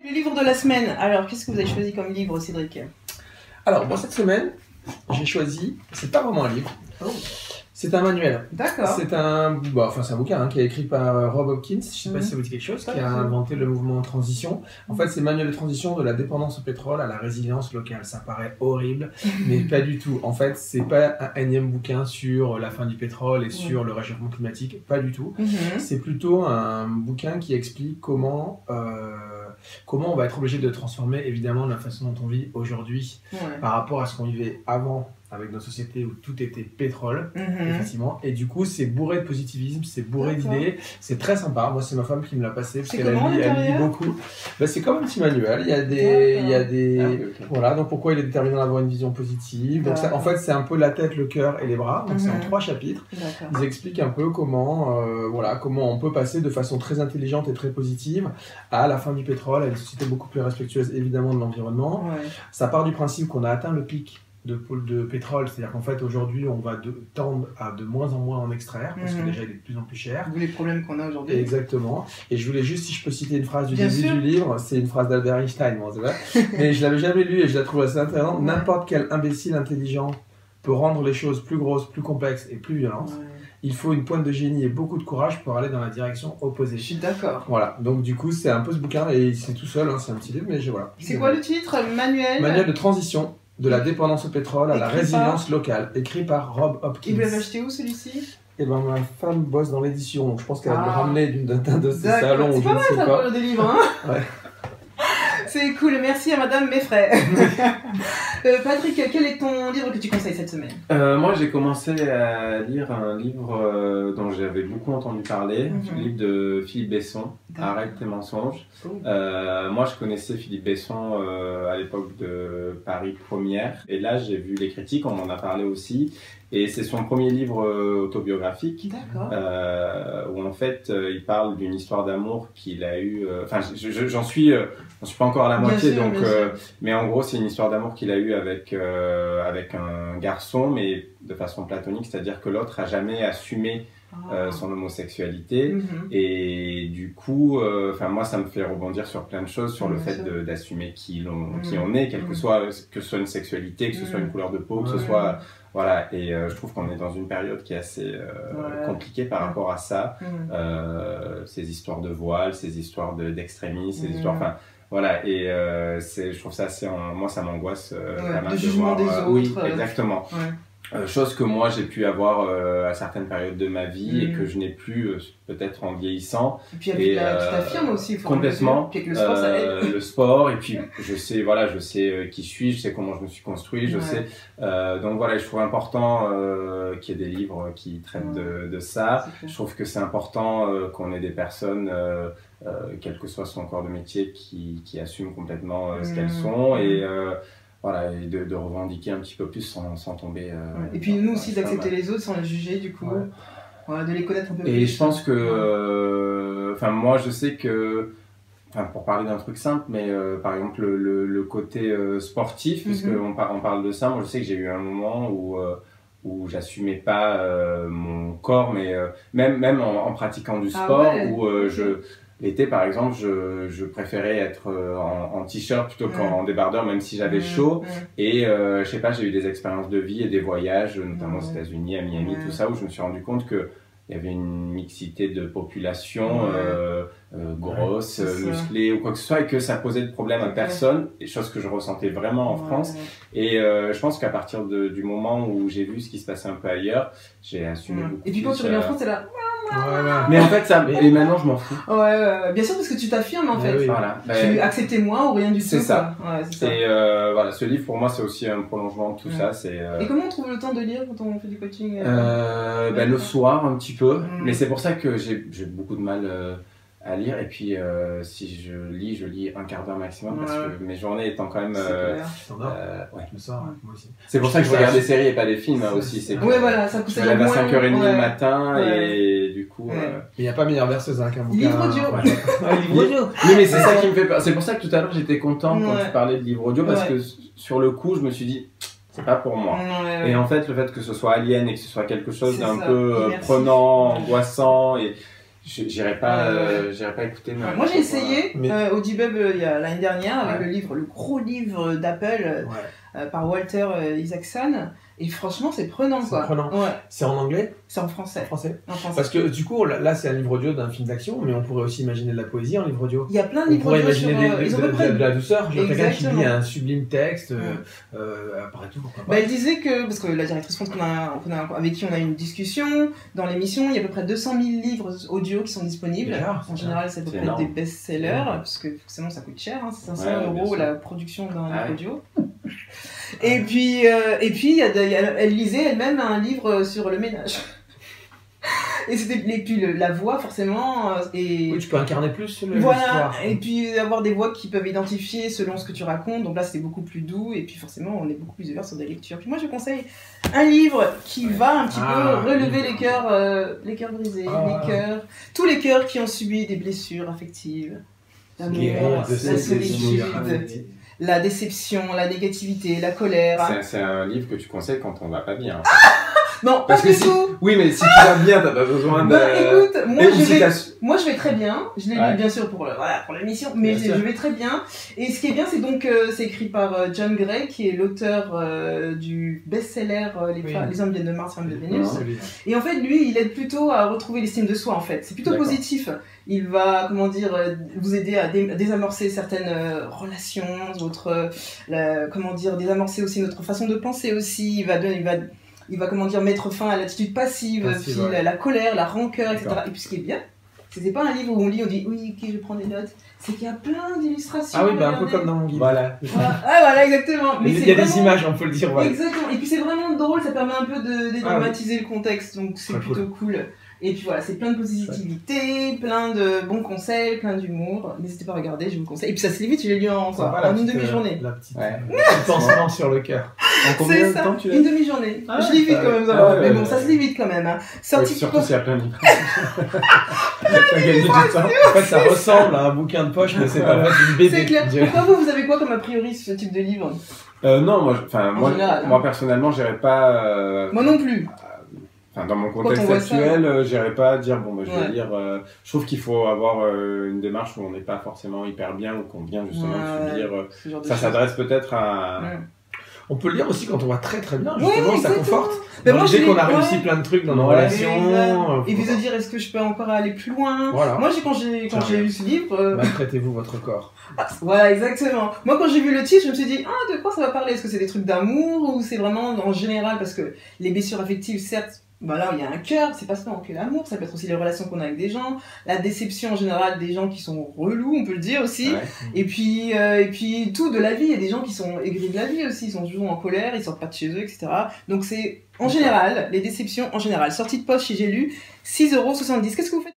Le livre de la semaine. Alors, qu'est-ce que vous avez choisi comme livre, Cédric? Alors, moi, cette semaine, j'ai choisi, c'est pas vraiment un livre, c'est un manuel. D'accord. C'est un bouquin qui est écrit par Rob Hopkins, je sais pas si ça vous dit quelque chose, qui a inventé le mouvement transition. En fait, c'est le manuel de transition de la dépendance au pétrole à la résilience locale. Ça paraît horrible, mais pas du tout. En fait, c'est pas un énième bouquin sur la fin du pétrole et sur le réchauffement climatique, pas du tout. C'est plutôt un bouquin qui explique comment on va être obligé de transformer évidemment la façon dont on vit aujourd'hui par rapport à ce qu'on vivait avant avec nos sociétés où tout était pétrole, effectivement. Et du coup, c'est bourré de positivisme, c'est bourré d'idées, c'est très sympa. Moi, c'est ma femme qui me l'a passé parce qu'elle lit beaucoup. Ben, c'est comme un petit manuel. Il y a des, voilà. Donc pourquoi il est déterminant d'avoir une vision positive. Donc ça, en fait, c'est un peu la tête, le cœur et les bras. Donc c'est en 3 chapitres. Ils expliquent un peu comment on peut passer de façon très intelligente et très positive à la fin du pétrole, à une société beaucoup plus respectueuse évidemment de l'environnement. Ça part du principe qu'on a atteint le pic de pétrole, c'est-à-dire qu'en fait aujourd'hui on va tendre à de moins en moins en extraire parce que déjà il est de plus en plus cher. D'où les problèmes qu'on a aujourd'hui. Exactement. Et je voulais juste, si je peux citer une phrase du début du livre, c'est une phrase d'Albert Einstein, bon, c'est vrai, mais je l'avais jamais lue et je la trouve assez intéressante. N'importe quel imbécile intelligent peut rendre les choses plus grosses, plus complexes et plus violentes. Il faut une pointe de génie et beaucoup de courage pour aller dans la direction opposée. Je suis d'accord. Voilà, donc du coup c'est un peu ce bouquin et c'est tout seul, c'est un petit livre, mais voilà. C'est quoi le titre? Manuel de transition. De la dépendance au pétrole à la résilience locale, écrit par Rob Hopkins. Et vous l'avez acheté où celui-ci? Eh ben, ma femme bosse dans l'édition, donc je pense qu'elle va me ramener d'un de ses salons. C'est pas mal ça pour des livres, hein. Ouais. C'est cool, merci à Madame Meffray. Patrick, quel est ton livre que tu conseilles cette semaine? Moi, j'ai commencé à lire un livre dont j'avais beaucoup entendu parler, le livre de Philippe Besson, Arrête tes mensonges. Moi, je connaissais Philippe Besson à l'époque de Paris Première, et là, j'ai vu les critiques, on m'en a parlé aussi. Et c'est son premier livre autobiographique, où en fait il parle d'une histoire d'amour qu'il a eue. Enfin, j'en suis pas encore à la moitié, donc. Mais en gros, c'est une histoire d'amour qu'il a eue avec un garçon, mais de façon platonique, c'est-à-dire que l'autre a jamais assumé son homosexualité. Et du coup, moi, ça me fait rebondir sur plein de choses, sur le fait d'assumer qui on est, que ce soit une sexualité, que ce soit une couleur de peau, que ce soit voilà. Et je trouve qu'on est dans une période qui est assez compliquée par rapport à ça, ces histoires de voile, ces histoires d'extrémisme, ces histoires, enfin. Voilà, et je trouve ça assez, moi ça m'angoisse de jugement des autres. Oui, exactement. Chose que moi j'ai pu avoir à certaines périodes de ma vie et que je n'ai plus peut-être en vieillissant. Et puis avec tu t'affirmes aussi, complètement. Puis avec le sport, ça aide. Le sport, et puis je sais qui je suis, je sais comment je me suis construit, je sais. Donc voilà, je trouve important qu'il y ait des livres qui traitent de ça. Je trouve que c'est important qu'on ait des personnes, quel que soit son corps de métier, qui assument complètement ce qu'elles sont. Et voilà, et de revendiquer un petit peu plus sans tomber. Et puis nous aussi d'accepter les autres sans les juger, du coup, de les connaître un peu plus. Et je pense que, moi je sais que, pour parler d'un truc simple, mais par exemple le côté sportif, puisqu'on parle de ça, moi je sais que j'ai eu un moment où j'assumais pas mon corps, mais même en pratiquant du sport, où l'été, par exemple, je préférais être en t-shirt plutôt qu'en débardeur, même si j'avais chaud. Et je sais pas, j'ai eu des expériences de vie et des voyages, notamment aux États-Unis, à Miami, tout ça, où je me suis rendu compte que il y avait une mixité de population grosse, musclée ou quoi que ce soit, et que ça posait de problème à personne, chose que je ressentais vraiment en France. Et je pense qu'à partir du moment où j'ai vu ce qui se passait un peu ailleurs, j'ai assumé beaucoup. Et puis quand tu reviens en France, c'est là. Mais en fait, et maintenant je m'en fous. Bien sûr, parce que tu t'affirmes en fait. Voilà. Tu acceptez-moi ou rien du tout. C'est ça. C'est ça. Et voilà, ce livre pour moi c'est aussi un prolongement de tout ça. Et comment on trouve le temps de lire quand on fait du coaching? Le soir un petit peu, mais c'est pour ça que j'ai beaucoup de mal à lire, et puis si je lis un quart d'heure maximum, parce que mes journées étant quand même le soir, moi aussi. C'est pour ça que je regarde des séries et pas des films aussi. C'est voilà, ça coûte je me lève à 5h30 le matin, et du coup il n'y a pas meilleure verseuse qu'un bouquin. Livre audio. Livre audio. Oui, mais c'est ça qui me fait peur. C'est pour ça que tout à l'heure j'étais content quand tu parlais de livre audio, parce que sur le coup je me suis dit c'est pas pour moi. Et en fait, le fait que ce soit alien et que ce soit quelque chose d'un peu prenant, angoissant, et J'irai pas écouter. Moi j'ai essayé Audibub l'année dernière avec le gros livre d'Apple par Walter Isaacson. Et franchement, c'est prenant, quoi. C'est prenant. Ouais. C'est en anglais? C'est en français. En français. En français. Parce que du coup, là, c'est un livre audio d'un film d'action, mais on pourrait aussi imaginer de la poésie en livre audio. Il y a plein de livres audio sur... On pourrait imaginer de la douceur. Genre quelqu'un qui lit un sublime texte, après tout, pourquoi pas. Elle disait que, parce que la directrice France avec qui on a eu une discussion, dans l'émission, il y a à peu près 200 000 livres audio qui sont disponibles. En général, c'est à peu près des best-sellers, parce que forcément, ça coûte cher, hein, c'est 500 € la production d'un livre audio. Et puis elle lisait elle-même un livre sur le ménage. Et puis la voix forcément oui, tu peux incarner plus l'histoire. Et puis avoir des voix qui peuvent identifier selon ce que tu racontes. Donc là c'était beaucoup plus doux et puis forcément on est beaucoup plus ouvert sur des lectures. Puis moi je conseille un livre qui va un petit peu relever les cœurs brisés, tous les cœurs qui ont subi des blessures affectives, l'amour, la solitude, la déception, la négativité, la colère. C'est un livre que tu conseilles quand on va pas bien. Non, pas du tout. Oui, mais si tu vas bien, t'as pas besoin de... écoute, moi je vais très bien. Je l'ai lu bien sûr pour l'émission, mais je vais très bien. Et ce qui est bien, c'est donc c'est écrit par John Gray, qui est l'auteur du best-seller Les hommes viennent de Mars, femmes de Vénus. Et en fait, lui, il aide plutôt à retrouver l'estime de soi, en fait. C'est plutôt positif. Il va, vous aider à désamorcer certaines relations, désamorcer aussi notre façon de penser aussi. Il va mettre fin à l'attitude passive, puis la colère, la rancœur, etc. Et puis ce qui est bien, c'est pas un livre où on lit, on dit oui, ok, je prends des notes. C'est qu'il y a plein d'illustrations. Ah oui, un peu comme dans mon guide. Voilà. Voilà, exactement. Mais il y a des images, on peut le dire. Voilà. Exactement. Et puis c'est vraiment drôle, ça permet un peu de dédramatiser le contexte, donc c'est plutôt cool. Et puis voilà, c'est plein de positivité, plein de bons conseils, plein d'humour. N'hésitez pas à regarder, je vous conseille. Et puis ça se lit vite, je l'ai lu en une demi-journée. La petite pansement sur le cœur. En combien de temps tu l'as? Une demi-journée. Je lis vite quand même, mais bon, ça se lit vite quand même. Surtout s'il y a plein de livres. En fait, ça ressemble à un bouquin de poche, mais c'est pas vrai d'une BD. C'est clair. Pourquoi vous avez quoi comme a priori sur ce type de livre? Non, moi personnellement, j'irais pas... Moi non plus. Dans mon contexte actuel, j'irais pas dire je vais lire. Je trouve qu'il faut avoir une démarche où on n'est pas forcément hyper bien ou qu'on vient justement de se dire. Ça s'adresse peut-être à. On peut le lire aussi quand on va très très bien, justement, ça conforte. Mais moi, j'ai qu'on a réussi plein de trucs dans nos relations. Et puis de dire, est-ce que je peux encore aller plus loin? Voilà. Moi, quand j'ai lu ce livre... Maltraitez-vous votre corps. Voilà, exactement. Moi, quand j'ai vu le titre, je me suis dit, de quoi ça va parler? Est-ce que c'est des trucs d'amour ou c'est vraiment en général? Parce que les blessures affectives, certes, là il y a un cœur, c'est pas seulement que l'amour, ça peut être aussi les relations qu'on a avec des gens, la déception en général des gens qui sont relous, on peut le dire aussi, et puis tout de la vie, il y a des gens qui sont aigris de la vie aussi, ils sont toujours en colère, ils sortent pas de chez eux, etc. Donc c'est en général, les déceptions en général. Sortie de poche chez J'ai lu, 6,70 €. Qu'est-ce que vous faites?